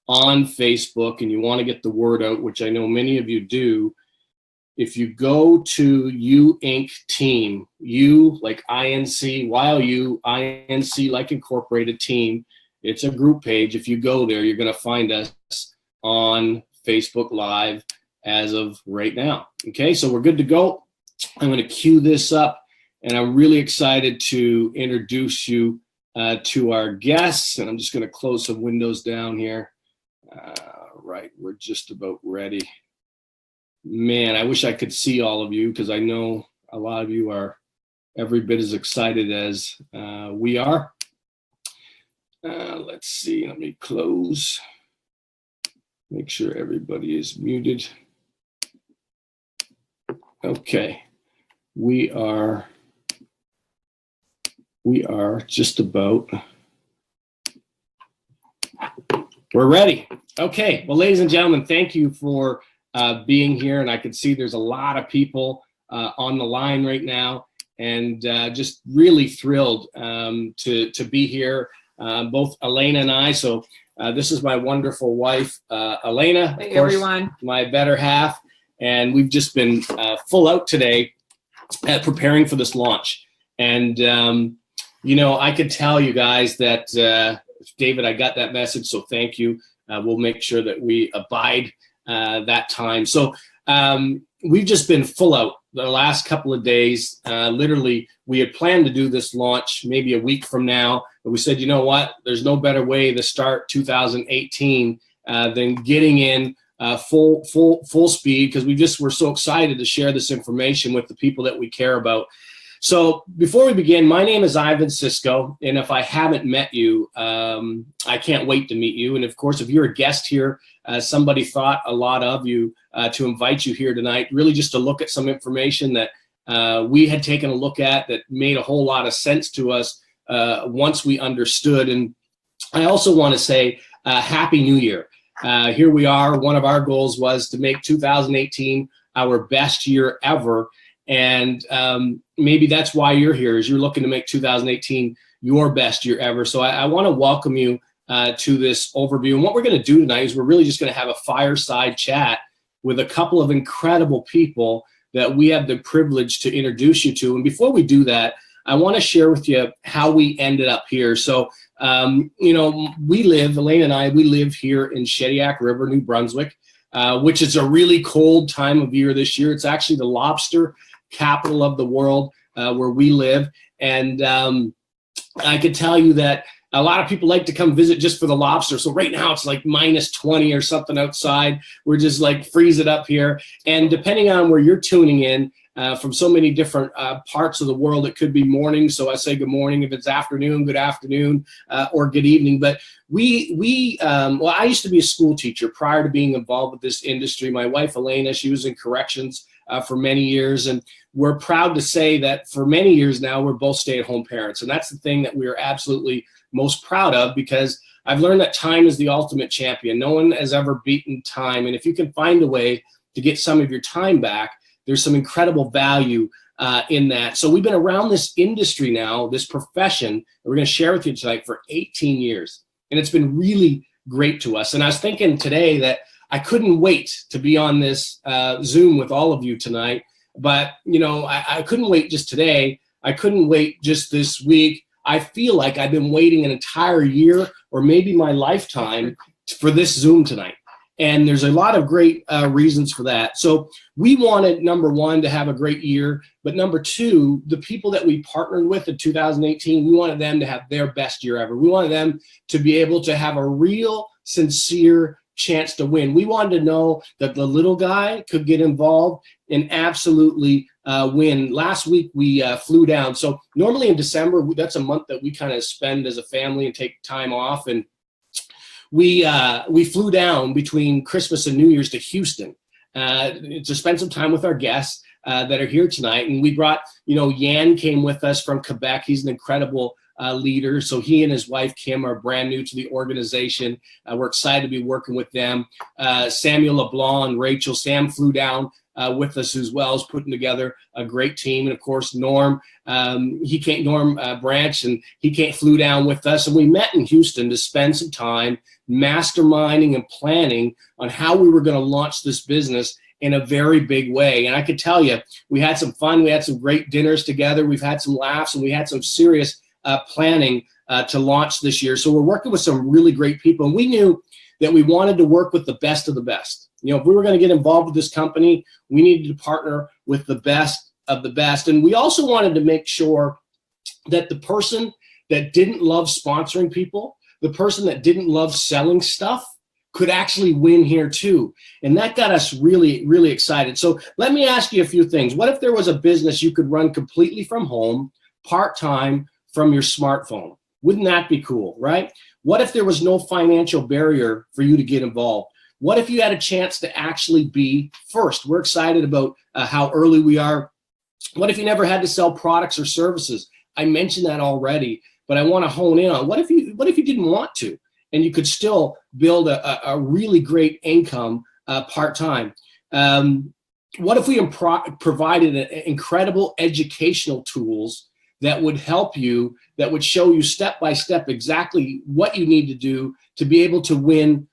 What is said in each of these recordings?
on Facebook and you want to get the word out, which I know many of you do, if you go to U Inc. team, U like INC, YOU, INC like incorporated team, it's a group page. If you go there, you're going to find us on Facebook Live as of right now. Okay, so we're good to go. I'm going to cue this up, and I'm really excited to introduce you to our guests. And I'm just going to close some windows down here. Right, we're just about ready. Man, I wish I could see all of you, because I know a lot of you are every bit as excited as we are. Let's see, let me close. Make sure everybody is muted. Okay, we are just about, we're ready. Okay, well, ladies and gentlemen, thank you for being here, and I can see there's a lot of people on the line right now, and just really thrilled to be here, both Elena and I. So this is my wonderful wife, Elena. Hey, everyone. My better half, and we've just been full out today at preparing for this launch. And you know, I could tell you guys that David, I got that message, so thank you. We'll make sure that we abide that time. So we've just been full out the last couple of days. Literally, we had planned to do this launch maybe a week from now, but we said, you know what, there's no better way to start 2018 than getting in full speed, because we're so excited to share this information with the people that we care about. So before we begin, my name is Ivan Sisco, and if I haven't met you, I can't wait to meet you. And of course, if you're a guest here, somebody thought a lot of you to invite you here tonight, really just to look at some information that we had taken a look at that made a whole lot of sense to us once we understood. And I also want to say Happy New Year. Here we are. One of our goals was to make 2018 our best year ever. And maybe that's why you're here, is you're looking to make 2018 your best year ever. So I want to welcome you to this overview. And what we're going to do tonight is we're really just going to have a fireside chat with a couple of incredible people that we have the privilege to introduce you to. And before we do that, I want to share with you how we ended up here. So, you know, Elaine and I, we live here in Shediac River, New Brunswick, which is a really cold time of year this year. It's actually the lobster capital of the world, where we live. And I could tell you that a lot of people like to come visit just for the lobster. So right now it's like -20 or something outside. We're just like freeze it up here. And depending on where you're tuning in, from so many different parts of the world, it could be morning. So I say good morning. If it's afternoon, good afternoon, or good evening. But well, I used to be a school teacher prior to being involved with this industry. My wife, Elena, she was in corrections for many years. And we're proud to say that for many years now, we're both stay-at-home parents. And that's the thing that we are absolutely most proud of, because I've learned that time is the ultimate champion. No one has ever beaten time. And if you can find a way to get some of your time back, there's some incredible value in that. So we've been around this industry now, this profession, that we're going to share with you tonight, for 18 years. And it's been really great to us. And I was thinking today that I couldn't wait to be on this Zoom with all of you tonight. But, you know, I couldn't wait just today. I couldn't wait just this week. I feel like I've been waiting an entire year, or maybe my lifetime, for this Zoom tonight. And there's a lot of great reasons for that. So we wanted, number one, to have a great year. But number two, the people that we partnered with in 2018, we wanted them to have their best year ever. We wanted them to be able to have a real, sincere chance to win. We wanted to know that the little guy could get involved and absolutely win. Last week we flew down. So normally in December, that's a month that we kind of spend as a family and take time off. And we flew down between Christmas and New Year's to Houston to spend some time with our guests that are here tonight. And we brought, you know, Yan came with us from Quebec. He's an incredible leader. So he and his wife, Kim, are brand new to the organization. We're excited to be working with them. Samuel LeBlanc and Rachel. Sam flew down with us as well, is putting together a great team. And of course, Norm Branch, and he flew down with us. And we met in Houston to spend some time masterminding and planning on how we were going to launch this business in a very big way. And I could tell you, we had some fun. We had some great dinners together. We've had some laughs, and we had some serious planning to launch this year. So we're working with some really great people. And we knew that we wanted to work with the best of the best. You know, if we were going to get involved with this company, we needed to partner with the best of the best. And we also wanted to make sure that the person that didn't love sponsoring people, the person that didn't love selling stuff, could actually win here too. And that got us really, really excited. So let me ask you a few things. What if there was a business you could run completely from home, part-time, from your smartphone? Wouldn't that be cool, right? What if there was no financial barrier for you to get involved? What if you had a chance to actually be first? We're excited about how early we are. What if you never had to sell products or services? I mentioned that already, but I want to hone in on what if you didn't want to, and you could still build a really great income part-time? What if we provided incredible educational tools that would help you, that would show you step by step exactly what you need to do to be able to win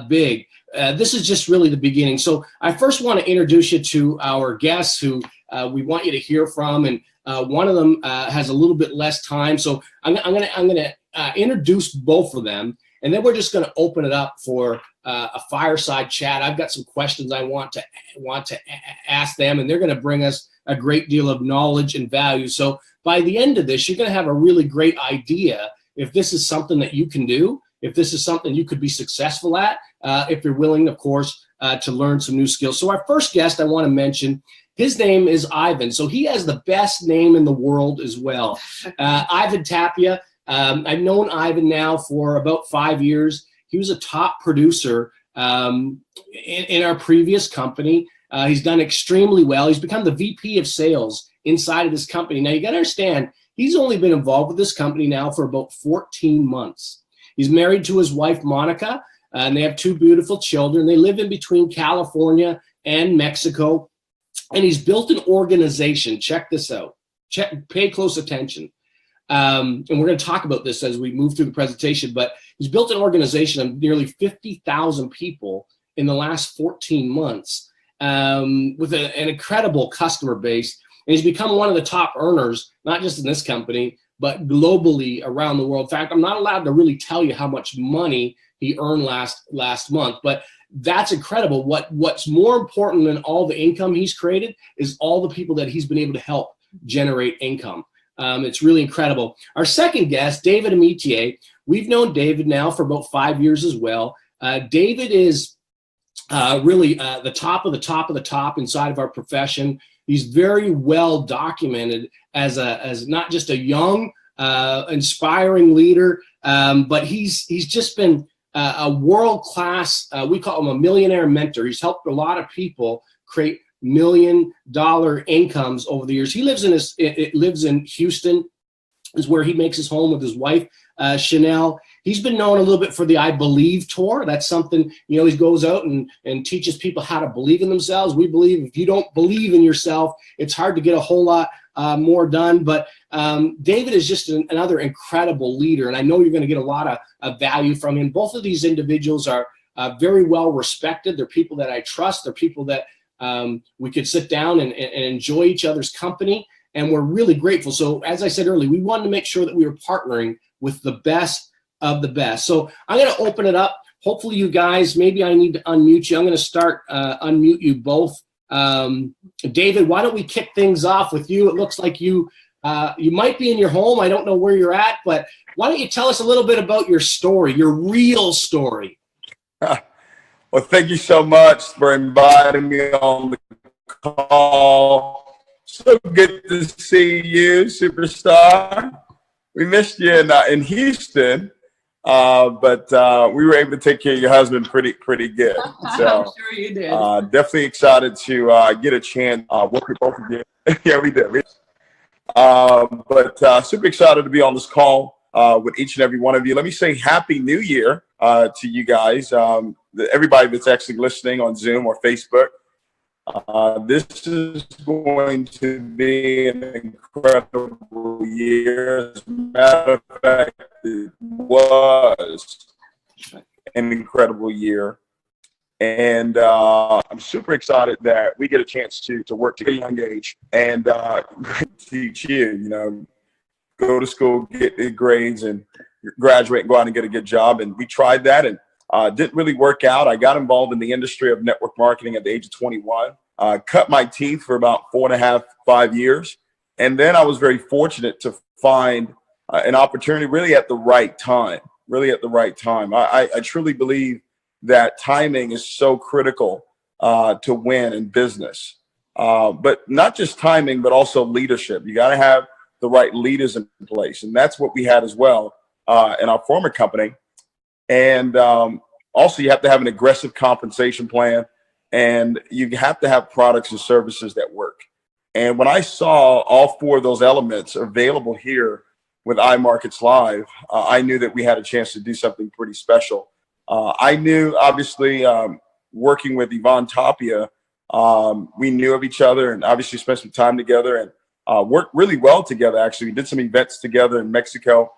big? This is just really the beginning. So I first want to introduce you to our guests who we want you to hear from, and one of them has a little bit less time. So I'm gonna introduce both of them, and then we're just going to open it up for a fireside chat. I've got some questions I want to ask them, and they're going to bring us a great deal of knowledge and value. So by the end of this, you're going to have a really great idea if this is something that you can do, if this is something you could be successful at, if you're willing, of course, to learn some new skills. So our first guest I want to mention, his name is Ivan. So he has the best name in the world as well. Ivan Tapia. I've known Ivan now for about 5 years. He was a top producer in our previous company. He's done extremely well. He's become the VP of sales inside of this company. Now, you got to understand, he's only been involved with this company now for about 14 months. He's married to his wife, Monica, and they have 2 beautiful children. They live in between California and Mexico, and he's built an organization. Check this out. Pay close attention. And we're going to talk about this as we move through the presentation, but he's built an organization of nearly 50,000 people in the last 14 months with an incredible customer base. And he's become one of the top earners, not just in this company, but globally around the world. In fact, I'm not allowed to really tell you how much money he earned last month, but that's incredible. What's more important than all the income he's created is all the people that he's been able to help generate income. It's really incredible. Our second guest, David Imonitie. We've known David now for about 5 years as well. David is really the top of the top of the top inside of our profession. He's very well documented as not just a young, inspiring leader, but he's just been a world-class, we call him a millionaire mentor. He's helped a lot of people create $1 million incomes over the years. He lives in Houston, is where he makes his home with his wife, Chanel. He's been known a little bit for the I Believe tour. That's something, he goes out and teaches people how to believe in themselves. We believe if you don't believe in yourself, it's hard to get a whole lot more done. But David is just another incredible leader, and I know you're going to get a lot of value from him. Both of these individuals are very well respected. They're people that I trust. They're people that we could sit down and enjoy each other's company, and we're really grateful. So as I said earlier, we wanted to make sure that we were partnering with the best of the best. So I'm going to open it up. Hopefully you guys, maybe I need to unmute you. I'm going to start unmute you both. David, why don't we kick things off with you? It looks like you might be in your home. I don't know where you're at, but why don't you tell us a little bit about your story, your real story? Well, thank you so much for inviting me on the call. So good to see you, superstar. We missed you in Houston, but we were able to take care of your husband pretty good. So, I'm sure you did. Definitely excited to get a chance work with both of you. Yeah, we did. But super excited to be on this call with each and every one of you. Let me say Happy New Year to you guys. Everybody that's actually listening on Zoom or Facebook. This is going to be an incredible year. As a matter of fact, it was an incredible year. And I'm super excited that we get a chance to work together at a young age and teach you, go to school, get the grades, and graduate and go out and get a good job. And we tried that and didn't really work out. I got involved in the industry of network marketing at the age of 21, cut my teeth for about 4.5, 5 years. And then I was very fortunate to find an opportunity really at the right time, I truly believe that timing is so critical to win in business. But not just timing, but also leadership. You got to have the right leaders in place. And that's what we had as well in our former company. And also you have to have an aggressive compensation plan, and you have to have products and services that work. And when I saw all 4 of those elements available here with iMarkets Live, I knew that we had a chance to do something pretty special. I knew, obviously, working with Tapia, we knew of each other and obviously spent some time together and worked really well together. Actually, we did some events together in Mexico.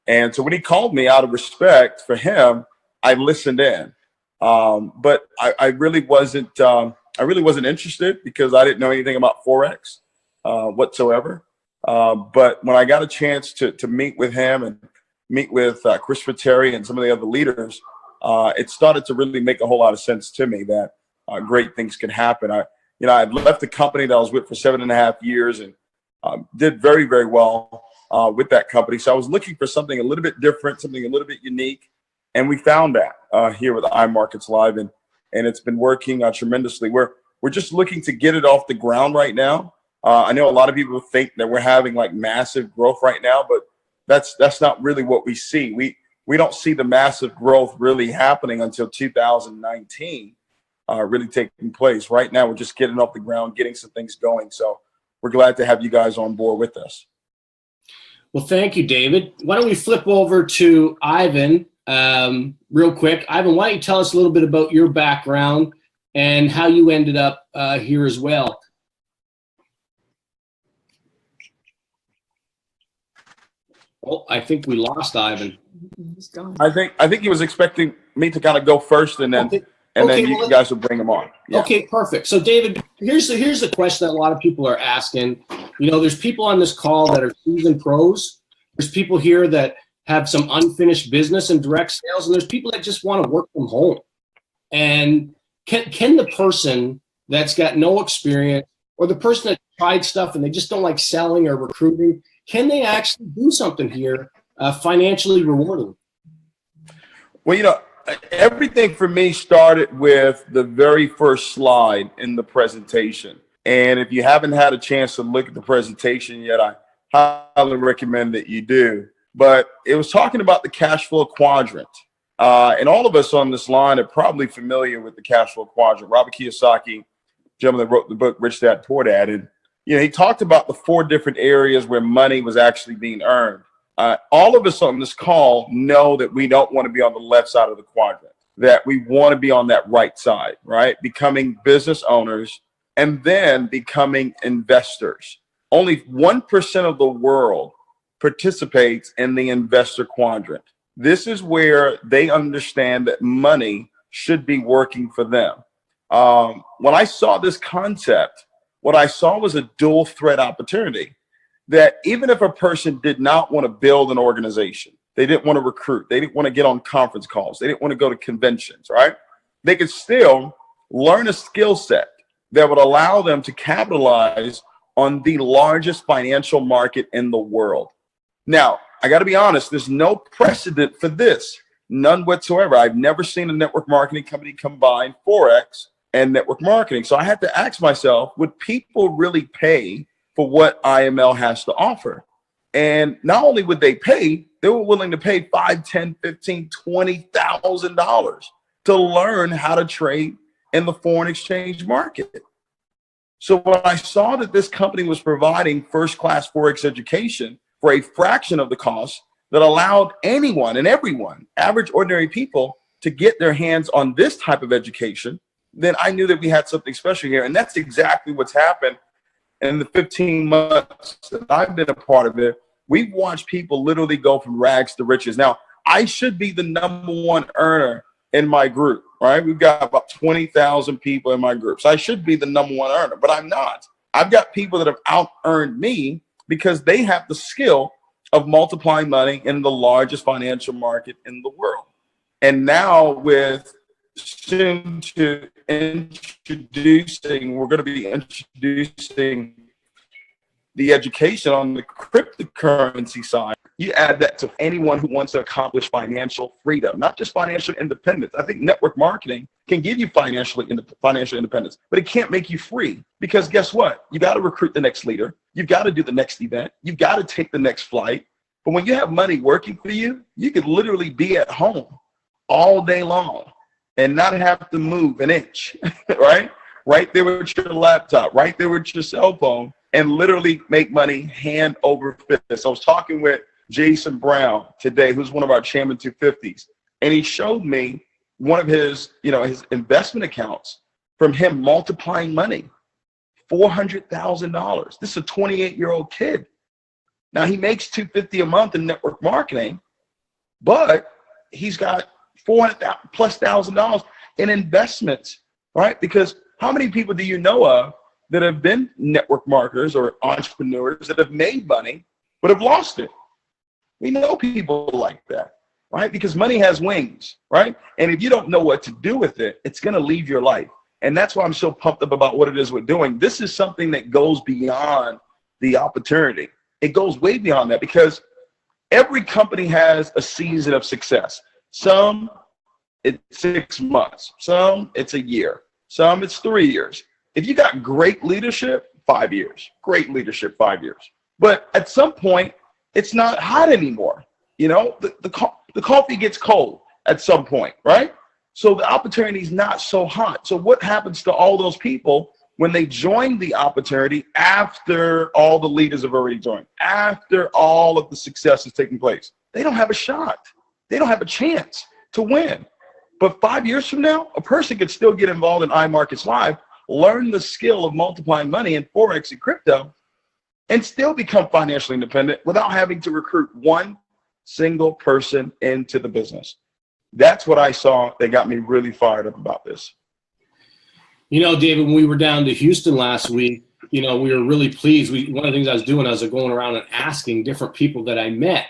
And so when he called me, out of respect for him, I listened in. But I really wasn't interested because I didn't know anything about Forex whatsoever. But when I got a chance to meet with him and meet with Christopher Terry and some of the other leaders, it started to really make a whole lot of sense to me that great things can happen. I'd left the company that I was with for 7.5 years and did very, very well with that company. So I was looking for something a little bit different, something a little bit unique. And we found that here with iMarkets Live, and it's been working tremendously. We're just looking to get it off the ground right now. I know a lot of people think that we're having like massive growth right now, but that's not really what we see. We don't see the massive growth really happening until 2019 really taking place. Right now, we're just getting off the ground, getting some things going. So we're glad to have you guys on board with us. Well, thank you, David. Why don't we flip over to Ivan real quick. Ivan, why don't you tell us a little bit about your background and how you ended up here as well? Oh, I think we lost Ivan. He's gone. I think he was expecting me to kind of go first, and then then you guys will bring him on. Yeah. Okay, perfect. So, David, here's the question that a lot of people are asking. There's people on this call that are seasoned pros. There's people here that have some unfinished business and direct sales, and there's people that just want to work from home. And can the person that's got no experience, or the person that tried stuff and they just don't like selling or recruiting, can they actually do something here financially rewarding? Well, everything for me started with the very first slide in the presentation. And if you haven't had a chance to look at the presentation yet, I highly recommend that you do. But it was talking about the cash flow quadrant. And all of us on this line are probably familiar with the cash flow quadrant. Robert Kiyosaki, gentleman that wrote the book Rich Dad Poor Dad, and he talked about the 4 different areas where money was actually being earned. All of us on this call know that we don't want to be on the left side of the quadrant, that we want to be on that right side, right? Becoming business owners and then becoming investors. Only 1% of the world participates in the investor quadrant. This is where they understand that money should be working for them. When I saw this concept, what I saw was a dual threat opportunity, that even if a person did not want to build an organization, they didn't want to recruit, they didn't want to get on conference calls, they didn't want to go to conventions, right? They could still learn a skill set that would allow them to capitalize on the largest financial market in the world. Now, I got to be honest, there's no precedent for this, none whatsoever. I've never seen a network marketing company combine Forex and network marketing. So I had to ask myself, would people really pay for what IML has to offer? And not only would they pay, they were willing to pay $5, $10, $15, $20,000 to learn how to trade in the foreign exchange market. So when I saw that this company was providing first-class Forex education for a fraction of the cost that allowed anyone and everyone, average ordinary people, to get their hands on this type of education, then I knew that we had something special here. And that's exactly what's happened in the 15 months that I've been a part of it. We've watched people literally go from rags to riches. Now, I should be the #1 earner in my group, right? We've got about 20,000 people in my group. So I should be the #1 earner, but I'm not. I've got people that have out-earned me because they have the skill of multiplying money in the largest financial market in the world. And now with soon to introducing, we're going to be introducing the education on the cryptocurrency side. You add that to anyone who wants to accomplish financial freedom, not just financial independence. I think network marketing can give you financial independence, but it can't make you free, because guess what? You got to recruit the next leader. You've got to do the next event. You've got to take the next flight. But when you have money working for you, you could literally be at home all day long and not have to move an inch, right? Right there with your laptop, right there with your cell phone, and literally make money hand over fist. I was talking with Jason Brown today, who's one of our Chairman 250s, and he showed me one of his, his investment accounts from him multiplying money, $400,000. This is a 28-year-old kid. Now he makes $250 a month in network marketing, but he's got $400,000+ in investments, right? Because how many people do you know of that have been network marketers or entrepreneurs that have made money but have lost it? We know people like that, right? Because money has wings, right? And if you don't know what to do with it, it's going to leave your life. And that's why I'm so pumped up about what it is we're doing. This is something that goes beyond the opportunity. It goes way beyond that, because every company has a season of success. Some it's 6 months, some it's a year, some it's 3 years. If you got great leadership, 5 years, great leadership, 5 years. But at some point, it's not hot anymore. The coffee gets cold at some point, right? So the opportunity is not so hot. So what happens to all those people when they join the opportunity after all the leaders have already joined, after all of the success is taking place? They don't have a shot. They don't have a chance to win. But 5 years from now, a person could still get involved in iMarkets Live, learn the skill of multiplying money in Forex and crypto, and still become financially independent without having to recruit one single person into the business. That's what I saw that got me really fired up about this. David, when we were down to Houston last week, we were really pleased. One of the things I was doing, I was going around and asking different people that I met,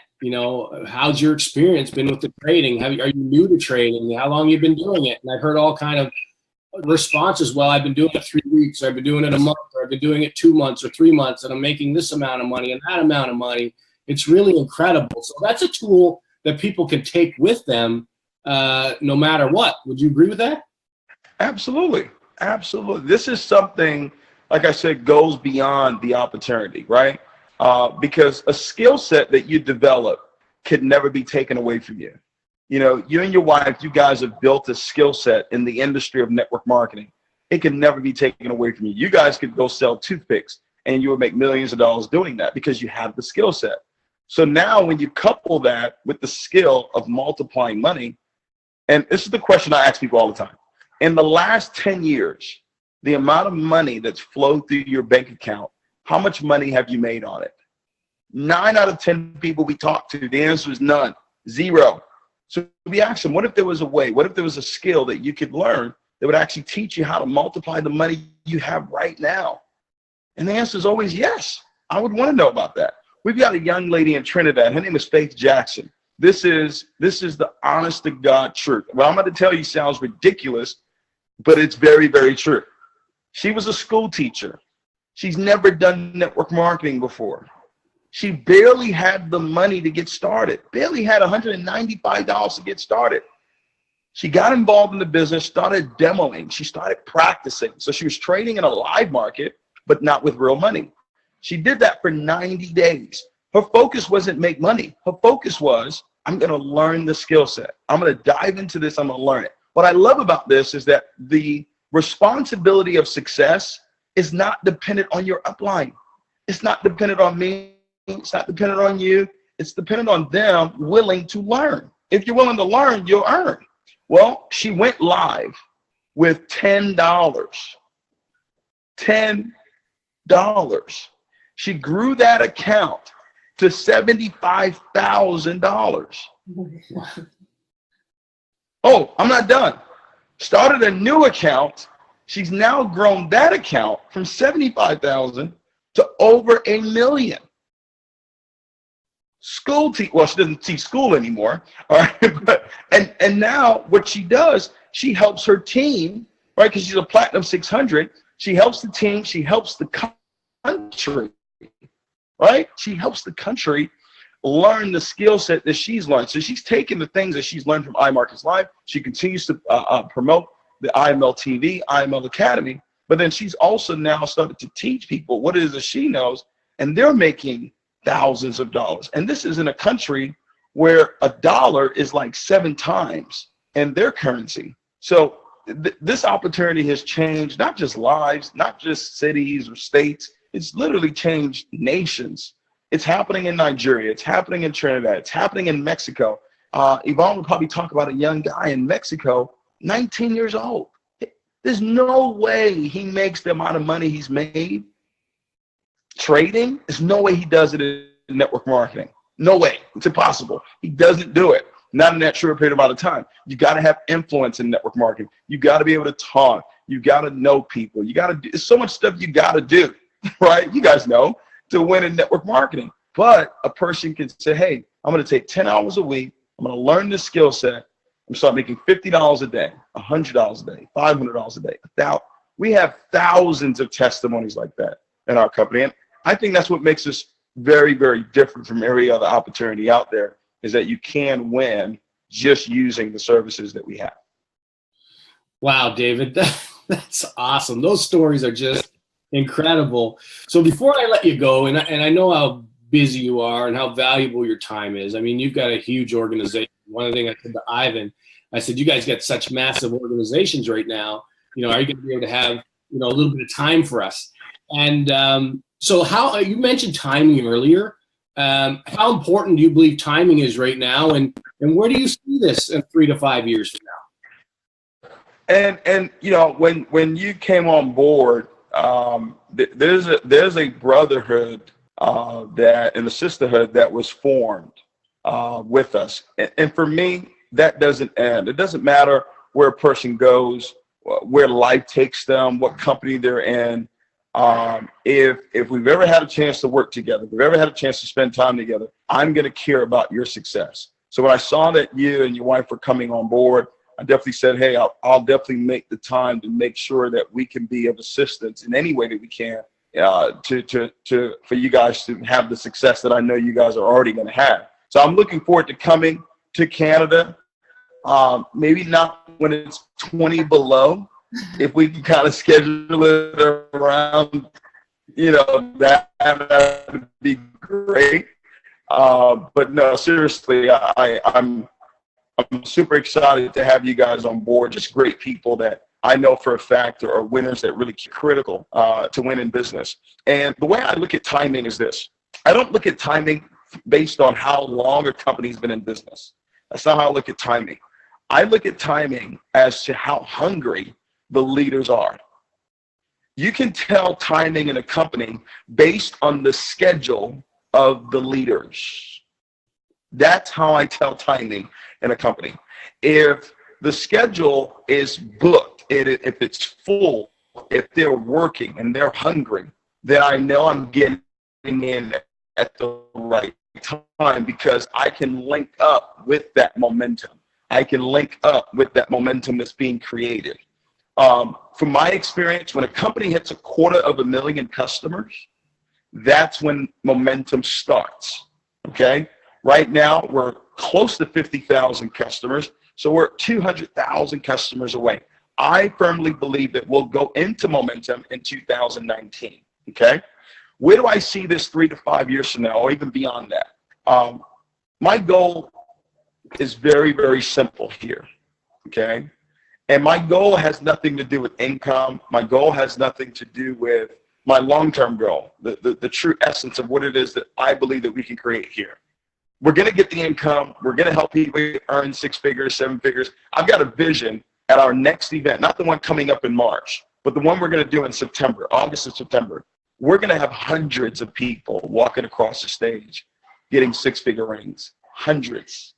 how's your experience been with the trading? Are you new to trading? How long have you been doing it? And I heard all kind of responses. Well, I've been doing it 3 weeks, or I've been doing it a month, or I've been doing it 2 months or 3 months, and I'm making this amount of money and that amount of money. It's really incredible. So that's a tool that people can take with them no matter what. Would you agree with that? Absolutely. Absolutely. This is something, like I said, goes beyond the opportunity, right? Because a skill set that you develop can never be taken away from you. You and your wife, you guys have built a skill set in the industry of network marketing. It can never be taken away from you. You guys could go sell toothpicks and you would make millions of dollars doing that because you have the skill set. So now when you couple that with the skill of multiplying money, and this is the question I ask people all the time. In the last 10 years, the amount of money that's flowed through your bank account, how much money have you made on it? 9 out of 10 people we talk to, the answer is none, zero. So we ask them, what if there was a way, what if there was a skill that you could learn that would actually teach you how to multiply the money you have right now? And the answer is always yes. I would want to know about that. We've got a young lady in Trinidad. Her name is Faith Jackson. This is the honest to God truth. What I'm going to tell you sounds ridiculous, but it's very, very true. She was a school teacher. She's never done network marketing before. She barely had the money to get started, barely had $195 to get started. She got involved in the business, started demoing. She started practicing. So she was trading in a live market, but not with real money. She did that for 90 days. Her focus wasn't make money. Her focus was, I'm going to learn the skill set. I'm going to dive into this. I'm going to learn it. What I love about this is that the responsibility of success is not dependent on your upline. It's not dependent on me. It's not dependent on you. It's dependent on them willing to learn. If you're willing to learn, you'll earn. Well, she went live with $10. $10. She grew that account to $75,000. Oh, I'm not done. Started a new account. She's now grown that account from 75,000 to over $1 million. Well, she doesn't teach school anymore. All right. But, and now what she does, she helps her team, right? Because she's a Platinum 600. She helps the team. She helps the country, right? She helps the country learn the skill set that she's learned. So she's taken the things that she's learned from iMarkets Live. She continues to promote the IML TV, IML Academy, but then she's also now started to teach people what it is that she knows, and they're making thousands of dollars. And this is in a country where a dollar is like 7 times in their currency. So this opportunity has changed not just lives, not just cities or states. It's literally changed nations. It's happening in Nigeria. It's happening in Trinidad. It's happening in Mexico. Yvonne would probably talk about a young guy in Mexico, 19 years old. There's no way he makes the amount of money he's made trading. There's no way he does it in network marketing. No way. It's impossible. He doesn't do it. Not in that short period amount of time. You got to have influence in network marketing. You got to be able to talk. You got to know people. You got to do. There's so much stuff you got to do, right? You guys know, to win in network marketing. But a person can say, hey, I'm going to take 10 hours a week. I'm going to learn this skill set. I'm start making $50 a day, $100 a day, $500 a day, $1,000. We have thousands of testimonies like that in our company. And I think that's what makes us very, very different from every other opportunity out there, is that you can win just using the services that we have. Wow, David, that's awesome. Those stories are just incredible. So before I let you go, and I know how busy you are and how valuable your time is. I mean, you've got a huge organization. One of the things I said to Ivan, I said, you guys got such massive organizations right now. You know, are you going to be able to have, you know, a little bit of time for us? And so how, you mentioned timing earlier. How important do you believe timing is right now? And where do you see this in 3 to 5 years from now? And you know, when you came on board, there's a brotherhood that, and a sisterhood that was formed with us. And for me, that doesn't end. It doesn't matter where a person goes, where life takes them, what company they're in. If we've ever had a chance to work together, if we've ever had a chance to spend time together, I'm going to care about your success. So when I saw that you and your wife were coming on board, I definitely said, hey, I'll definitely make the time to make sure that we can be of assistance in any way that we can for you guys to have the success that I know you guys are already going to have. So I'm looking forward to coming to Canada. Maybe not when it's 20 below. If we can kind of schedule it around, you know, that would be great. But no, seriously, I'm super excited to have you guys on board. Just great people that I know for a fact are winners that really critical to win in business. And the way I look at timing is this. I don't look at timing based on how long a company's been in business. That's not how I look at timing. I look at timing as to how hungry the leaders are. You can tell timing in a company based on the schedule of the leaders. That's how I tell timing in a company. If the schedule is booked, if it's full, if they're working and they're hungry, then I know I'm getting in at the right time, because I can link up with that momentum. I can link up with that momentum that's being created. From my experience, when a company hits 250,000 customers, that's when momentum starts. Okay. Right now, we're close to 50,000 customers. So we're 200,000 customers away. I firmly believe that we'll go into momentum in 2019. Okay. Where do I see this 3 to 5 years from now, or even beyond that? My goal is very, very simple here. Okay. And my goal has nothing to do with income. My goal has nothing to do with my long-term goal, the true essence of what it is that I believe that we can create here. We're going to get the income. We're going to help people earn 6 figures, 7 figures. I've got a vision at our next event, not the one coming up in March, but the one we're going to do in September, August and September, we're going to have hundreds of people walking across the stage getting six-figure rings. Hundreds.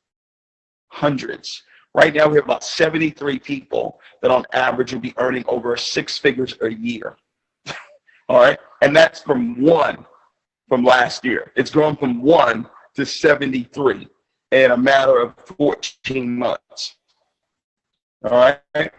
Right now, we have about 73 people that on average will be earning over 6 figures a year. All right. And that's from last year. It's grown from 1 to 73 in a matter of 14 months. All right.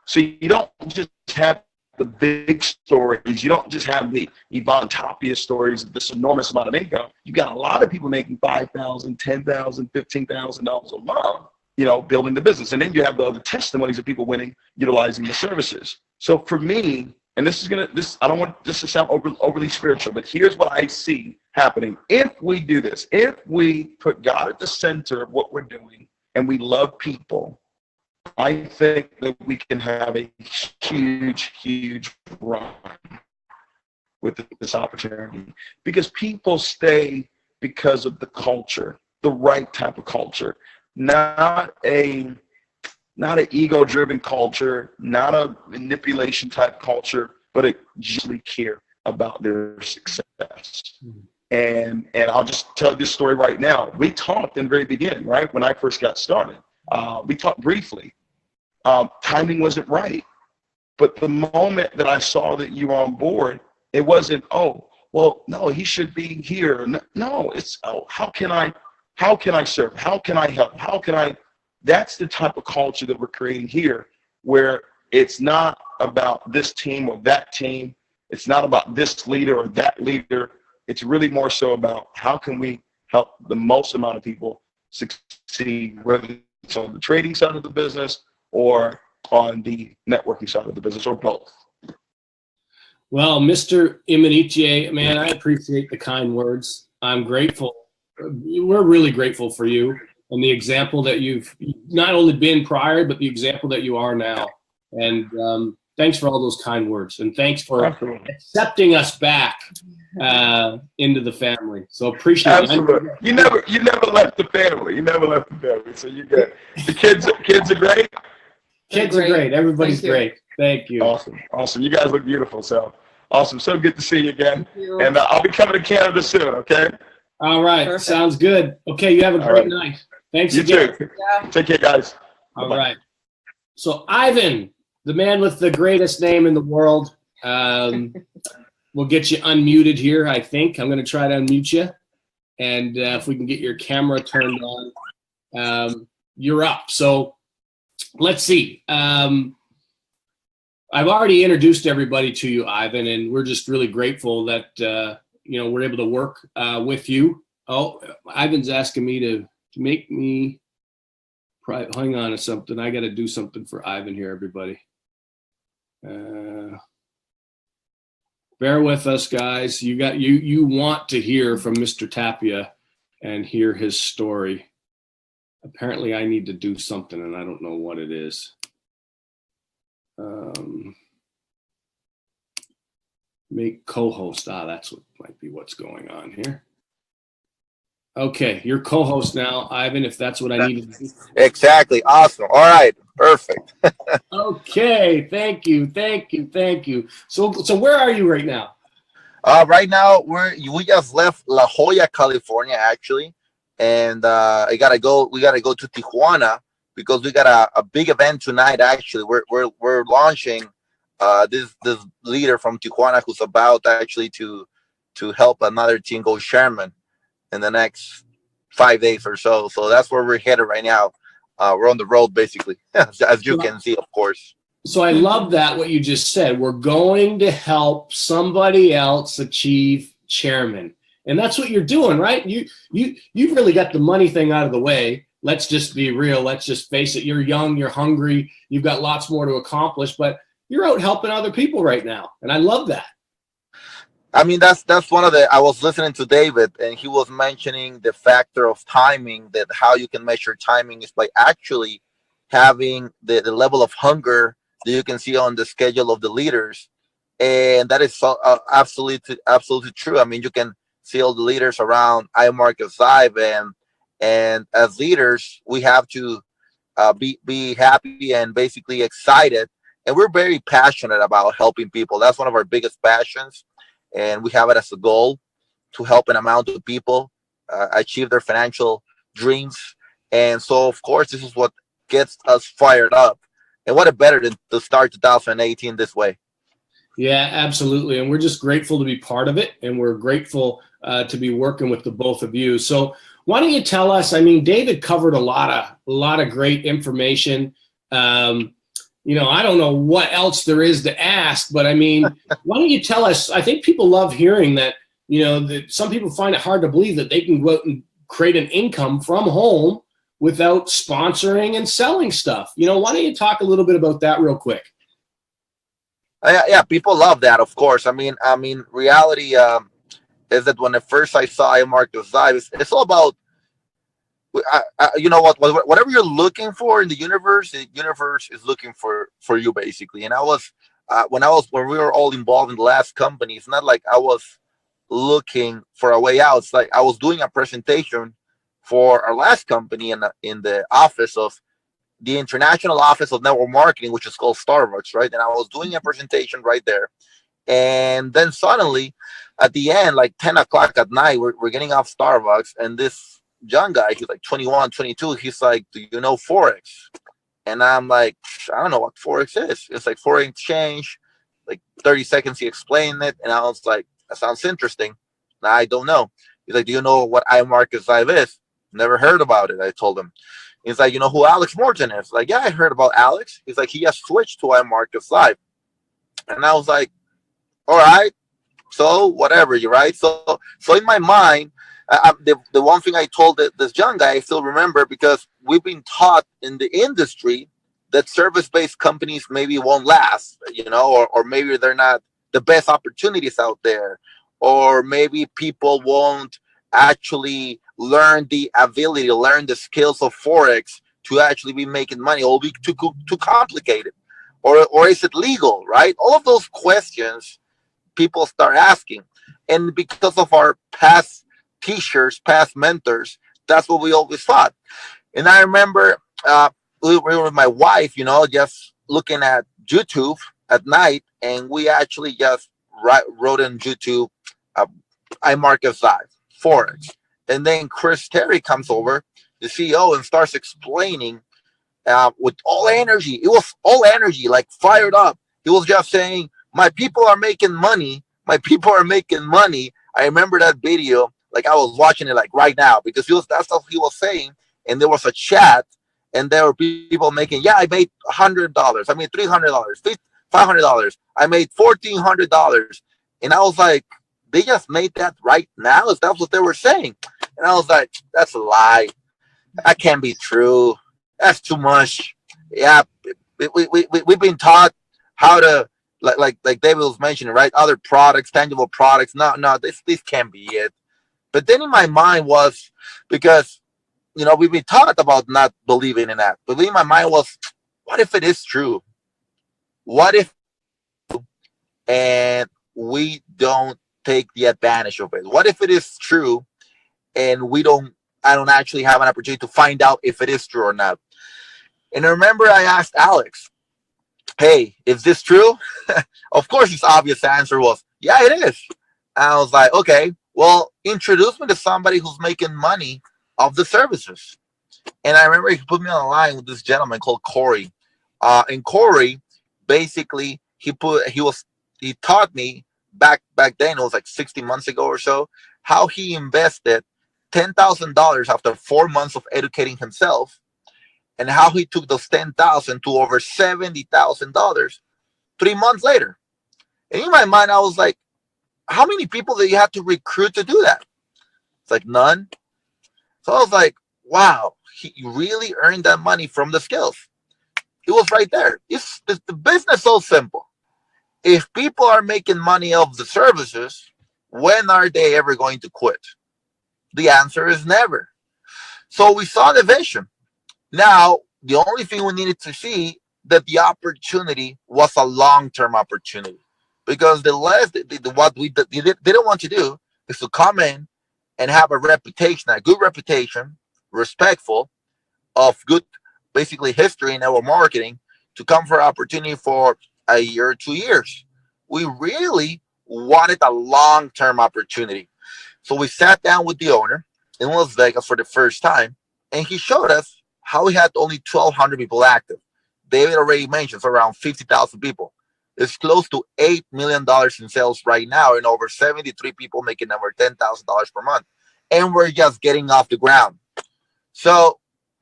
So you don't just have the big stories. You don't just have the Yvonne Tapia stories of this enormous amount of income. You got a lot of people making $5,000, $10,000, $15,000 a month, you know, building the business. And then you have the other testimonies of people winning, utilizing the services. So for me, and I don't want this to sound overly spiritual, but here's what I see happening. If we do this, if we put God at the center of what we're doing and we love people, I think that we can have a huge run with this opportunity, because people stay because of the culture, the right type of culture, not an ego-driven culture, not a manipulation type culture, but a genuinely care about their success. And I'll just tell this story right now. We talked in the very beginning, right? When I first got started, we talked briefly. Timing wasn't right. But the moment that I saw that you were on board, it wasn't, oh, well, no, he should be here. No, it's, oh, how can I serve? How can I help? That's the type of culture that we're creating here, where it's not about this team or that team. It's not about this leader or that leader. It's really more so about how can we help the most amount of people succeed, whether it's on the trading side of the business or on the networking side of the business, or both. Well, Mr. Imonitie, man, I appreciate the kind words. I'm grateful. We're really grateful for you and the example that you've not only been prior, but the example that you are now. And thanks for all those kind words. And thanks for accepting us back into the family. So appreciate it. Absolutely. You never left the family. So you good. The kids are great. Kids are great. Everybody's great. Thank you. Awesome. You guys look beautiful. So awesome. So good to see you again. And I'll be coming to Canada soon. Okay. All right. Perfect. Sounds good. Okay. You have a great night. Thanks again. Too. Yeah. Take care, guys. All right. So Ivan, the man with the greatest name in the world, we'll get you unmuted here. I think I'm going to try to unmute you. And if we can get your camera turned on, you're up. So let's see. I've already introduced everybody to you, Ivan, and we're just really grateful that we're able to work with you. Oh, Ivan's asking me to make me private. Hang on to something. I got to do something for Ivan here, everybody. Bear with us, guys. You want to hear from Mr. Tapia and hear his story. Apparently, I need to do something, and I don't know what it is. Make co-host. That's what might be what's going on here. Okay, you're co-host now, Ivan, if that's what I need to do. Exactly. Awesome. All right. Perfect. Okay. Thank you. So where are you right now? Right now, we just left La Jolla, California, actually. And we gotta go to Tijuana because we got a big event tonight. Actually, we're launching this leader from Tijuana who's about actually to help another team go Sherman in the next 5 days or so. So that's where we're headed right now. We're on the road basically, as you can see, of course. So I love that what you just said. We're going to help somebody else achieve chairman. And that's what you're doing, right? You've really got the money thing out of the way. Let's just be real. Let's just face it. You're young, you're hungry, you've got lots more to accomplish, but you're out helping other people right now. And I love that. I mean, that's one of I was listening to David, and he was mentioning the factor of timing, that how you can measure timing is by actually having the level of hunger that you can see on the schedule of the leaders. And that is absolutely true. I mean, you can see all the leaders around I Marcus Live, and as leaders, we have to be happy and basically excited. And we're very passionate about helping people. That's one of our biggest passions, and we have it as a goal to help an amount of people achieve their financial dreams. And so, of course, this is what gets us fired up. And what a better than to start 2018 this way. Yeah, absolutely. And we're just grateful to be part of it. And we're grateful to be working with the both of you. So why don't you tell us, I mean, David covered a lot of great information. You know, I don't know what else there is to ask, but I mean, why don't you tell us, I think people love hearing that, you know, that some people find it hard to believe that they can go out and create an income from home without sponsoring and selling stuff. You know, why don't you talk a little bit about that real quick? Yeah, people love that, of course. I mean, reality is that when at first I saw Marcus Live, it's all about, you know what, whatever you're looking for in the universe is looking for you, basically. And I was, when we were all involved in the last company, it's not like I was looking for a way out. It's like I was doing a presentation for our last company in the office of the International Office of Network Marketing, which is called Starbucks, right? And I was doing a presentation right there. And then suddenly at the end, like 10 o'clock at night, we're getting off Starbucks, and this young guy, he's like 21, 22, he's like, do you know Forex? And I'm like, I don't know what Forex is. It's like foreign exchange. Like 30 seconds he explained it, and I was like, that sounds interesting. Nah, I don't know. He's like, do you know what iMarkets Live is? Never heard about it, I told him. He's like, you know who Alex Morton is? Like, yeah, I heard about Alex. He's like, he has switched to iMarkets Live. And I was like, all right, so whatever, you're right. So in my mind, the one thing I told this young guy, I still remember, because we've been taught in the industry that service-based companies maybe won't last, you know, or maybe they're not the best opportunities out there, or maybe people won't actually learn the ability, learn the skills of Forex to actually be making money, or be too complicated, or is it legal, right? All of those questions people start asking. And because of our past teachers, past mentors, that's what we always thought. And I remember we were with my wife, you know, just looking at YouTube at night, and we actually just wrote in YouTube, iMarkets Live, Forex. And then Chris Terry comes over, the CEO, and starts explaining with all energy. It was all energy, like fired up. He was just saying, my people are making money. My people are making money. I remember that video, like I was watching it like right now, because that's what he was saying. And there was a chat, and there were people making, yeah, I made $100. I made $300, $500. I made $1,400. And I was like, they just made that right now? Is that what they were saying? And I was like, that's a lie. That can't be true. That's too much. Yeah, we've been taught how to, like David was mentioning, right? Other products, tangible products. No, this can't be it. But then in my mind was, because, you know, we've been taught about not believing in that. But in my mind was, what if it is true? What if, and we don't take the advantage of it? What if it is true and I don't actually have an opportunity to find out if it is true or not? And I remember I asked Alex, hey, is this true? Of course, his obvious answer was, yeah, it is. And I was like, okay, well, introduce me to somebody who's making money off the services. And I remember he put me on a line with this gentleman called Corey. And Corey, basically, he taught me back then, it was like 60 months ago or so, how he invested $10,000 after 4 months of educating himself, and how he took those $10,000 to over $70,000 3 months later. And in my mind, I was like, how many people do you have to recruit to do that? It's like none. So I was like, wow, he really earned that money from the skills. It was right there. It's the business so simple. If people are making money off the services, when are they ever going to quit? The answer is never. So we saw the vision. Now, the only thing we needed to see that the opportunity was a long-term opportunity, because what we didn't want to do is to come in and have a good reputation, respectful, of good basically history in network marketing to come for opportunity for a year or 2 years. We really wanted a long-term opportunity. So we sat down with the owner in Las Vegas for the first time, and he showed us how he had only 1,200 people active. David already mentioned it's around 50,000 people. It's close to $8 million in sales right now, and over 73 people making over $10,000 per month. And we're just getting off the ground. So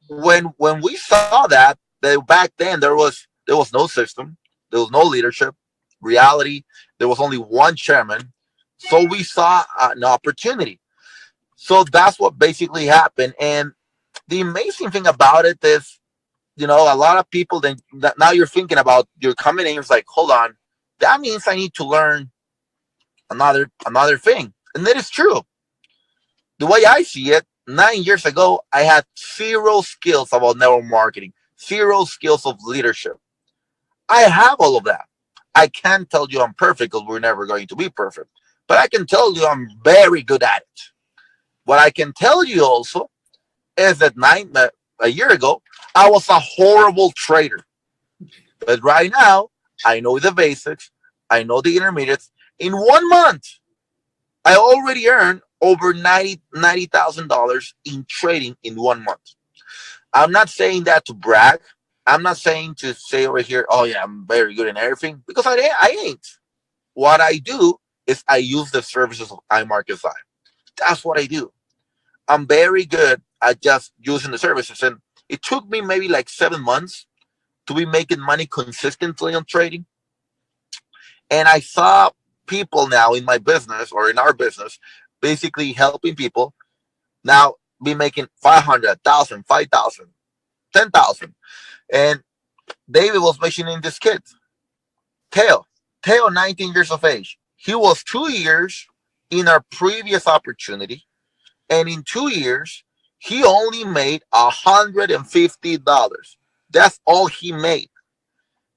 when we saw that back then there was no system, there was no leadership, reality, there was only one chairman. So we saw an opportunity. So that's what basically happened. And the amazing thing about it is, a lot of people then now you're thinking about you're coming in, it's like, hold on, that means I need to learn another thing. And that is true. The way I see it, 9 years ago, I had zero skills about network marketing, zero skills of leadership. I have all of that. I can't tell you I'm perfect because we're never going to be perfect, but I can tell you I'm very good at it. What I can tell you also is that a year ago, I was a horrible trader. But right now, I know the basics. I know the intermediates. In 1 month, I already earned over $90,000 in trading in 1 month. I'm not saying that to brag. I'm not saying to say over here, oh yeah, I'm very good in everything, because I ain't. What I do is I use the services of iMarketSci. That's what I do. I'm very good at just using the services. And it took me maybe like 7 months to be making money consistently on trading. And I saw people now in my business or in our business, basically helping people now be making 500, 1,000, 5,000, 10,000. And David was mentioning this kid, Teo, 19 years of age. He was 2 years in our previous opportunity. And in 2 years, he only made $150. That's all he made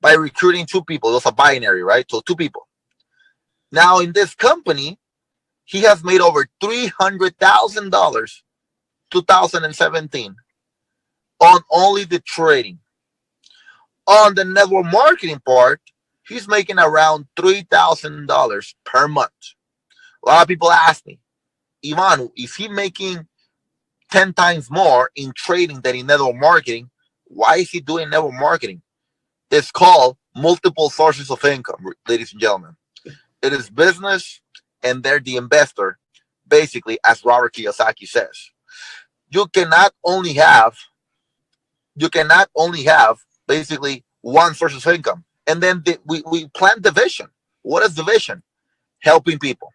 by recruiting 2 people. It was a binary, right? So 2 people. Now in this company, he has made over $300,000 2017 on only the trading. On the network marketing part, he's making around $3,000 per month. A lot of people ask me, Ivan, is he making 10 times more in trading than in network marketing? Why is he doing network marketing? It's called multiple sources of income, ladies and gentlemen. It is business, and they're the investor, basically, as Robert Kiyosaki says. You cannot only have basically one source of income. And then we plan the vision. What is the vision? Helping people.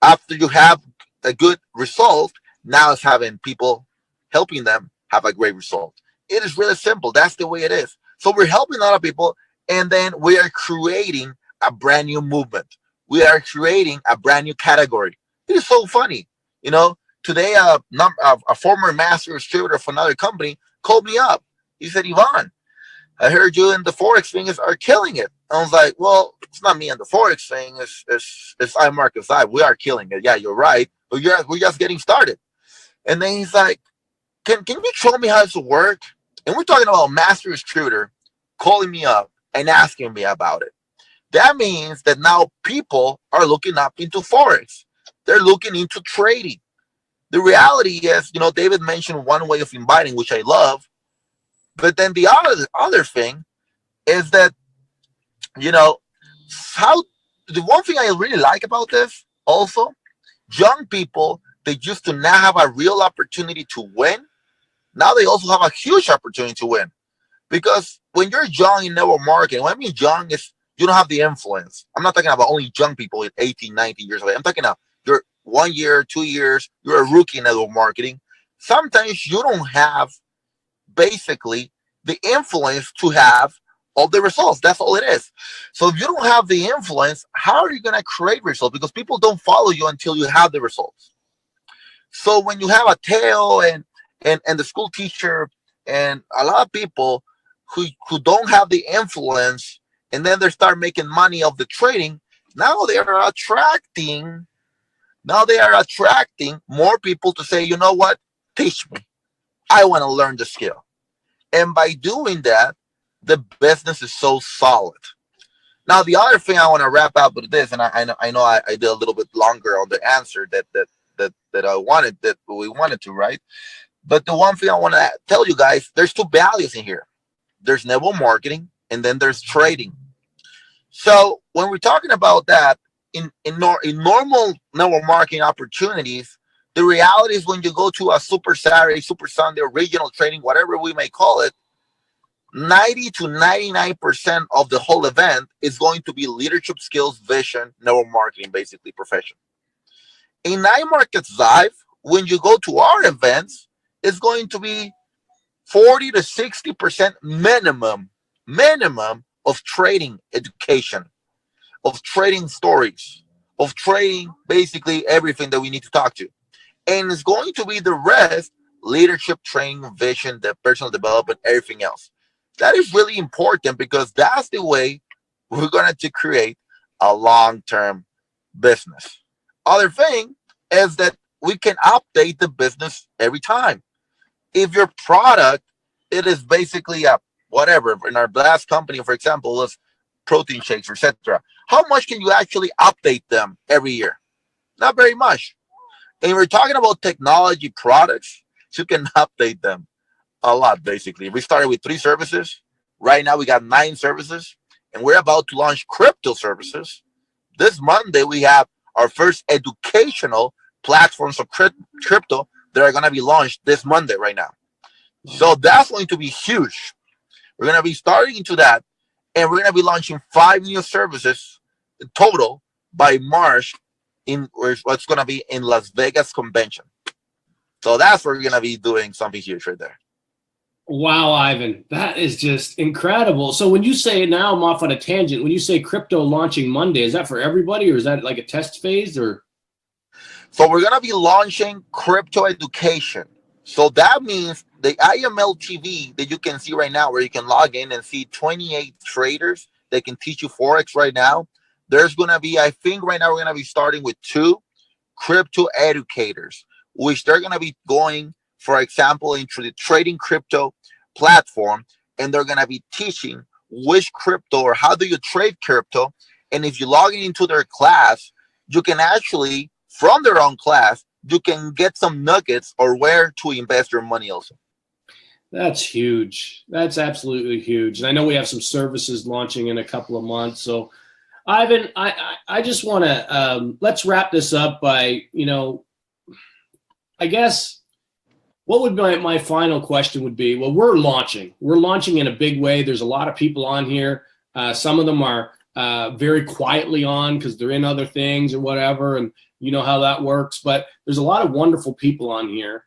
After you have a good result, now it's having people helping them have a great result. It is really simple. That's the way it is. So we're helping a lot of people, and then we are creating a brand new movement. We are creating a brand new category. It is so funny. Today a former master distributor of another company called me up. He said, Ivan, I heard you in the Forex thing are killing it. I was like, well, it's not me and the Forex thing. It's iMarketSci. We are killing it. Yeah, you're right. But we're just getting started. And then he's like, can you show me how this will work? And we're talking about a master distributor calling me up and asking me about it. That means that now people are looking up into Forex. They're looking into trading. The reality is, David mentioned one way of inviting, which I love. But then the other thing is that, how the one thing I really like about this also, young people, they used to now have a real opportunity to win. Now they also have a huge opportunity to win. Because when you're young in network marketing, when I mean young is you don't have the influence. I'm not talking about only young people at 18, 19 years old. I'm talking about you're 1 year, 2 years, you're a rookie in network marketing. Sometimes you don't have basically the influence to have all the results. That's all it is. So if you don't have the influence, how are you going to create results? Because people don't follow you until you have the results. So when you have a Teo and the school teacher and a lot of people who don't have the influence, and then they start making money off the trading, now they are attracting more people to say, you know what, teach me. I want to learn the skill. And by doing that, the business is so solid. Now, the other thing I want to wrap up with this, and I know I did a little bit longer on the answer that we wanted to, right? But the one thing I want to tell you guys, there's two values in here. There's network marketing, and then there's trading. So when we're talking about that, in normal network marketing opportunities, the reality is when you go to a Super Saturday, Super Sunday, regional trading, whatever we may call it, 90 to 99% of the whole event is going to be leadership skills, vision, network marketing, basically profession. In Night Markets Live, when you go to our events, it's going to be 40 to 60% minimum of trading education, of trading stories, of trading basically everything that we need to talk to. And it's going to be the rest, leadership, training, vision, the personal development, everything else. That is really important because that's the way we're going to create a long-term business. Other thing is that we can update the business every time. If your product, it is basically a whatever, in our last company, for example, is protein shakes, etc. How much can you actually update them every year? Not very much. And we're talking about technology products, you can update them a lot, basically. We started with 3 services. Right now, we got 9 services, and we're about to launch crypto services. This Monday, we have our first educational platforms of crypto that are going to be launched this Monday right now. So that's going to be huge. We're going to be starting into that, and we're going to be launching 5 new services in total by March in what's going to be in Las Vegas convention. So that's where we're going to be doing something huge right there. Wow, Ivan, that is just incredible. So when you say, now I'm off on a tangent, when you say crypto launching Monday, is that for everybody or is that like a test phase or? So we're going to be launching crypto education. So that means the IML TV that you can see right now, where you can log in and see 28 traders that can teach you Forex right now. There's going to be, I think right now we're going to be starting with 2 crypto educators, which they're going to be going, for example, into the trading crypto platform, and they're going to be teaching which crypto or how do you trade crypto. And if you log into their class, you can actually, from their own class, you can get some nuggets or where to invest your money also. That's huge. That's absolutely huge. And I know we have some services launching in a couple of months. So, Ivan, I just want to, let's wrap this up by, I guess, what would my final question would be? Well, we're launching in a big way. There's a lot of people on here. Some of them are very quietly on because they're in other things or whatever. And you know how that works, but there's a lot of wonderful people on here.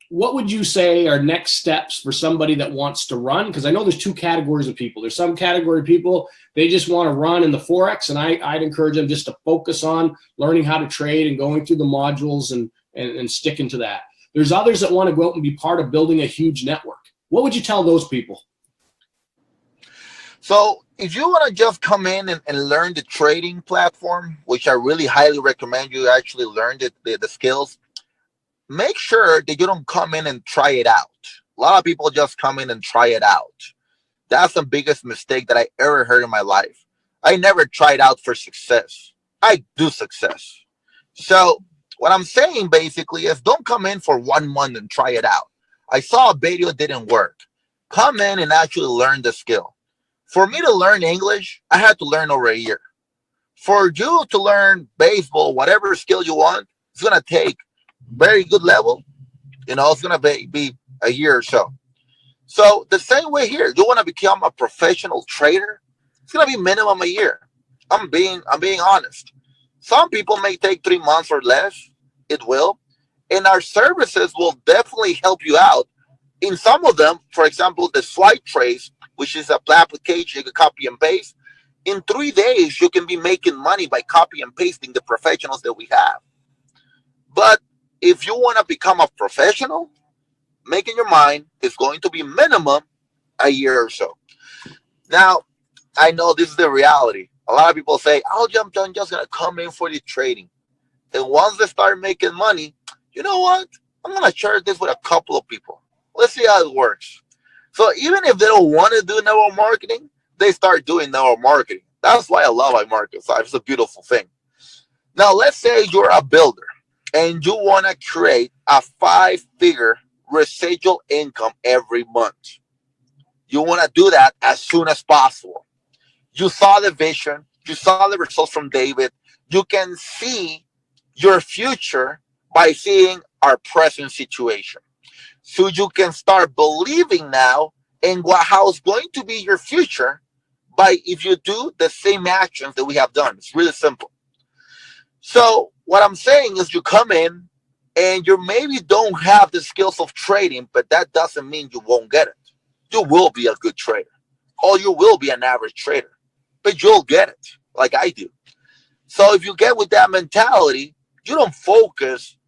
What would you say are next steps for somebody that wants to run? Because I know there's 2 categories of people. There's some category of people, they just want to run in the Forex, and I'd encourage them just to focus on learning how to trade and going through the modules and sticking to that. There's others that want to go out and be part of building a huge network. What would you tell those people? So if you want to just come in and learn the trading platform, which I really highly recommend you actually learn the skills, make sure that you don't come in and try it out. A lot of people just come in and try it out. That's the biggest mistake that I ever heard in my life. I never tried out for success. I do success. So what I'm saying basically is don't come in for 1 month and try it out. I saw a video, it didn't work. Come in and actually learn the skill. For me to learn English, I had to learn over a year. For you to learn baseball, whatever skill you want, it's going to take very good level. It's going to be a year or so. So the same way here, you want to become a professional trader, it's going to be minimum a year. I'm being honest. Some people may take 3 months or less. It will. And our services will definitely help you out. In some of them, for example, the Swipe Trace, which is a application you can copy and paste. In 3 days, you can be making money by copy and pasting the professionals that we have. But if you want to become a professional, make in your mind it's going to be minimum a year or so. Now, I know this is the reality. A lot of people say, I'm just going to come in for the trading. And once they start making money, you know what? I'm going to share this with a couple of people. Let's see how it works. So even if they don't want to do network marketing, they start doing network marketing. That's why I love iMarket 5. It's a beautiful thing. Now, let's say you're a builder and you want to create a 5-figure residual income every month. You want to do that as soon as possible. You saw the vision. You saw the results from David. You can see your future by seeing our present situation. So you can start believing now in how it's going to be your future by if you do the same actions that we have done. It's really simple. So what I'm saying is you come in and you maybe don't have the skills of trading, but that doesn't mean you won't get it. You will be a good trader, or you will be an average trader, but you'll get it like I do. So if you get with that mentality, you don't focus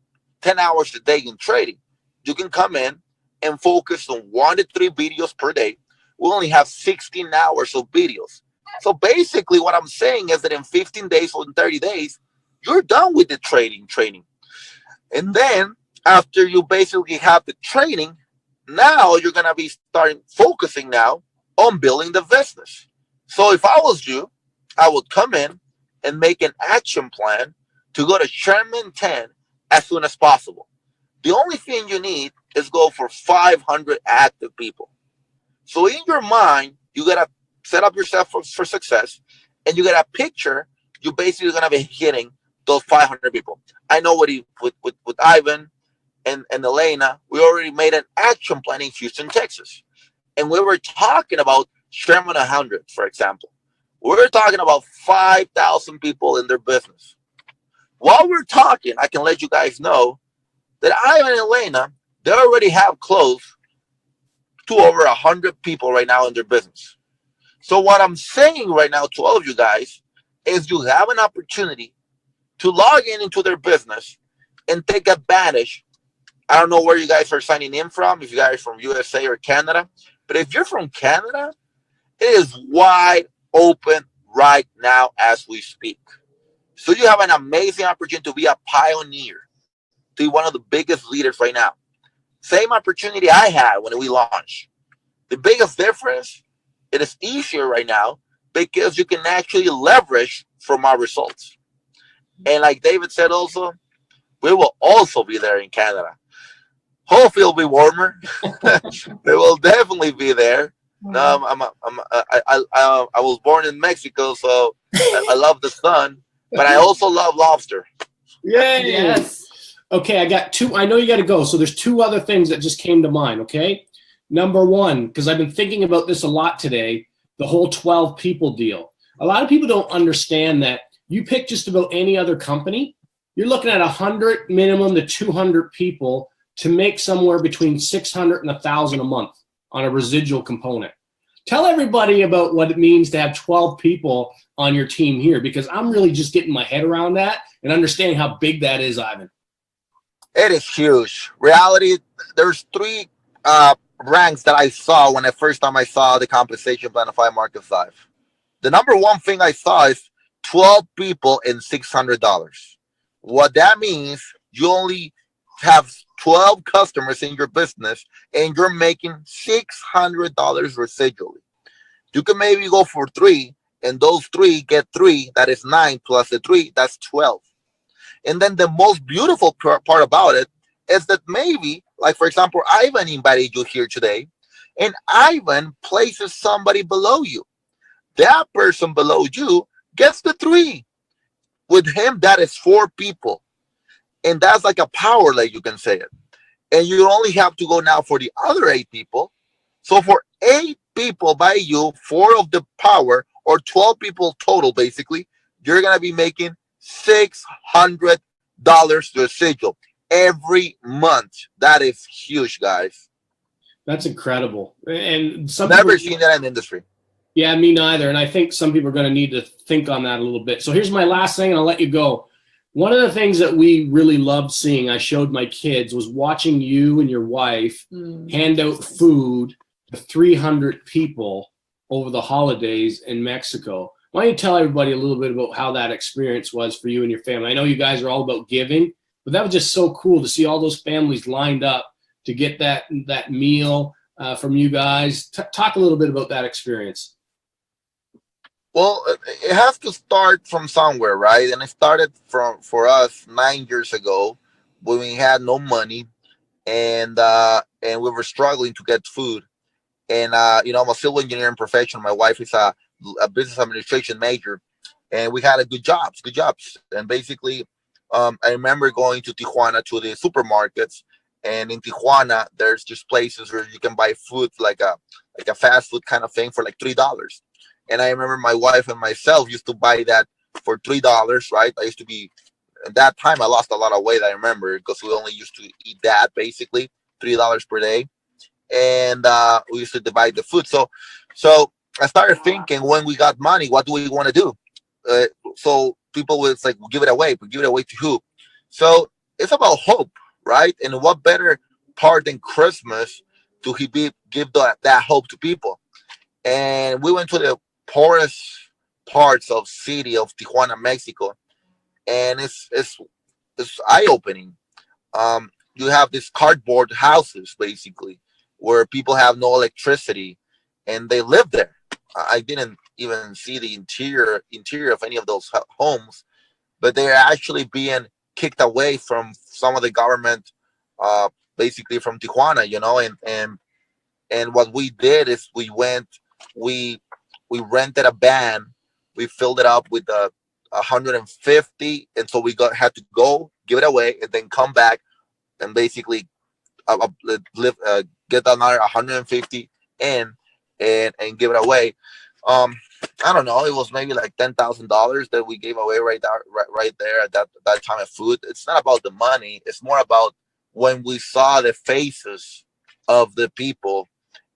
10 hours a day in trading. You can come in and focus on 1 to 3 videos per day. We only have 16 hours of videos. So basically what I'm saying is that in 15 days or in 30 days, you're done with the training. And then after you basically have the training, now you're going to be starting focusing now on building the business. So if I was you, I would come in and make an action plan to go to Chairman 10 as soon as possible. The only thing you need is go for 500 active people. So in your mind, you got to set up yourself for success, and you got to picture you basically going to be hitting those 500 people. I know with Ivan and Elena, we already made an action plan in Houston, Texas. And we were talking about Sherman 100, for example. We were talking about 5,000 people in their business. While we're talking, I can let you guys know that Ivan and Elena, they already have close to over 100 people right now in their business. So what I'm saying right now to all of you guys is you have an opportunity to log into their business and take advantage. I don't know where you guys are signing in from, if you guys are from USA or Canada, but if you're from Canada, it is wide open right now as we speak. So you have an amazing opportunity to be a pioneer, to be one of the biggest leaders right now. Same opportunity I had when we launched. The biggest difference, it is easier right now because you can actually leverage from our results. And like David said also, we will also be there in Canada. Hopefully it'll be warmer. They will definitely be there. I was born in Mexico, so I love the sun, but I also love lobster. Yay! Yes. Okay, I got 2. I know you got to go. So there's 2 other things that just came to mind, okay? Number 1, because I've been thinking about this a lot today, the whole 12 people deal. A lot of people don't understand that you pick just about any other company, you're looking at 100 minimum to 200 people to make somewhere between 600 and 1,000 a month on a residual component. Tell everybody about what it means to have 12 people on your team here, because I'm really just getting my head around that and understanding how big that is, Ivan. It is huge. Reality, there's 3 ranks that I saw when the first time I saw the compensation plan of iMarket 5. The number 1 thing I saw is 12 people and $600. What that means, you only have 12 customers in your business and you're making $600 residually. You can maybe go for 3, and those 3 get 3, that is 9 plus the 3, that's 12. And then the most beautiful part about it is that maybe, like for example, Ivan invited you here today, and Ivan places somebody below you. That person below you gets the 3. With him, that is 4 people. And that's like a power leg, you can say it. And you only have to go now for the other 8 people. So for 8 people by you, 4 of the power, or 12 people total, basically, you're going to be making $600 residual every month. That is huge, guys. That's incredible. And some never seen that in the industry. Yeah, me neither. And I think some people are going to need to think on that a little bit. So here's my last thing, and I'll let you go. One of the things that we really loved seeing, I showed my kids, was watching you and your wife hand out food to 300 people over the holidays in Mexico. Why don't you tell everybody a little bit about how that experience was for you and your family? I know you guys are all about giving, but that was just so cool to see all those families lined up to get that meal from you guys. Talk a little bit about that experience. Well, it has to start from somewhere, right? And it started for us 9 years ago when we had no money, and we were struggling to get food. And I'm a civil engineering professional. My wife is a business administration major, and we had good jobs. And basically, I remember going to Tijuana to the supermarkets, and in Tijuana, there's just places where you can buy food like a fast food kind of thing for like $3. And I remember my wife and myself used to buy that for $3, right? I used to be, at that time, I lost a lot of weight, I remember, because we only used to eat that, basically, $3 per day. And we used to divide the food. So I started thinking, when we got money, what do we want to do? So people would say, give it away, but give it away to who? So it's about hope, right? And what better part than Christmas to give that hope to people? And we went to the poorest parts of city of Tijuana, Mexico, and it's eye-opening. You have these cardboard houses, basically, where people have no electricity, and they live there. I didn't even see the interior of any of those homes, but they're actually being kicked away from some of the government, basically from Tijuana, and what we did is we rented a van, we filled it up with 150, and so we had to go give it away and then come back and basically get another 150 in and give it away. I don't know, it was maybe like $10,000 that we gave away right there at that time of food. It's not about the money, it's more about when we saw the faces of the people,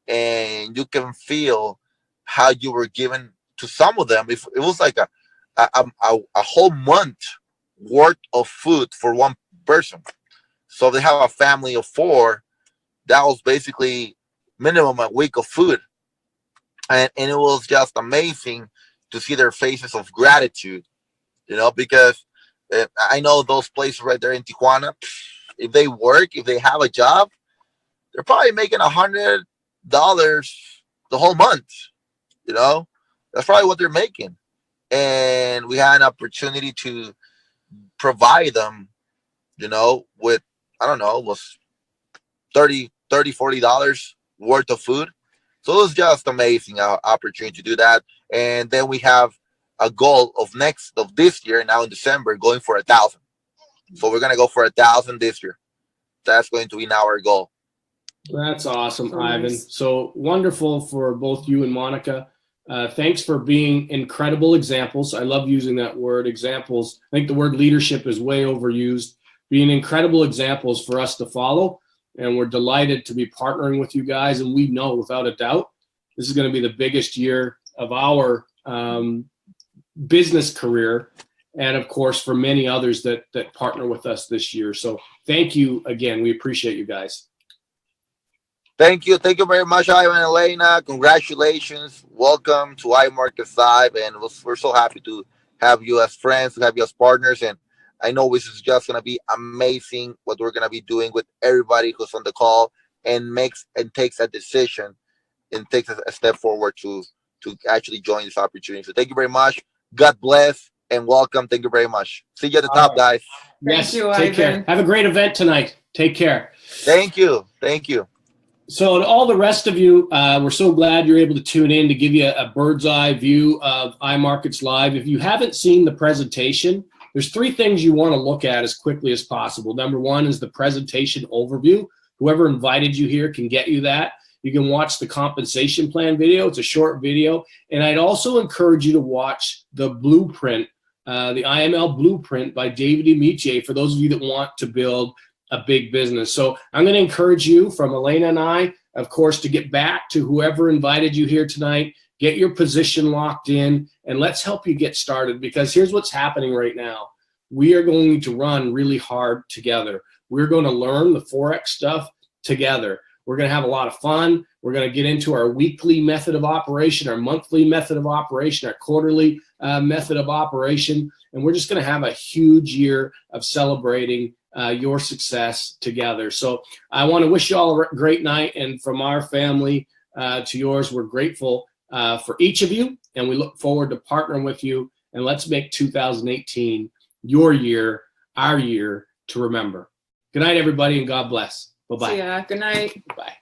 and you can feel how you were given to some of them. If it was like a whole month worth of food for one person. So they have a family of 4. That was basically minimum a week of food. And it was just amazing to see their faces of gratitude, because I know those places right there in Tijuana, if they work, if they have a job, they're probably making $100 the whole month. That's probably what they're making. And we had an opportunity to provide them, with, I don't know, it was $40 worth of food. So it was just amazing opportunity to do that. And then we have a goal of this year, now in December, going for 1,000. So we're going to go for 1,000 this year. That's going to be now our goal. That's awesome, Ivan. So wonderful for both you and Monica. Thanks for being incredible examples. I love using that word, examples. I think the word leadership is way overused. Being incredible examples for us to follow. And we're delighted to be partnering with you guys. And we know without a doubt, this is going to be the biggest year of our business career. And of course, for many others that partner with us this year. So thank you again. We appreciate you guys. Thank you very much, Ivan and Elena. Congratulations. Welcome to iMarket Live, and we're so happy to have you as friends, to have you as partners. And I know this is just going to be amazing what we're going to be doing with everybody who's on the call and takes a decision and takes a step forward to actually join this opportunity. So thank you very much. God bless and welcome. Thank you very much. See you at the top, guys. Yes, take care. Have a great event tonight. Take care. Thank you. So to all the rest of you, we're so glad you're able to tune in to give you a bird's eye view of iMarkets Live. If you haven't seen the presentation, there's 3 things you want to look at as quickly as possible. Number 1 is the presentation overview. Whoever invited you here can get you that. You can watch the compensation plan video. It's a short video. And I'd also encourage you to watch the blueprint, the IML blueprint by David Imonitie, for those of you that want to build a big business. So I'm going to encourage you, from Elena and I, of course, to get back to whoever invited you here tonight, get your position locked in, and let's help you get started, because here's what's happening right now. We are going to run really hard together. We're going to learn the Forex stuff together. We're going to have a lot of fun. We're going to get into our weekly method of operation, our monthly method of operation, our quarterly method of operation, and we're just going to have a huge year of celebrating your success together. So I want to wish you all a great night. And from our family to yours, we're grateful for each of you. And we look forward to partnering with you. And let's make 2018 your year, our year to remember. Good night, everybody, and God bless. Bye-bye. See ya. Good night. Bye.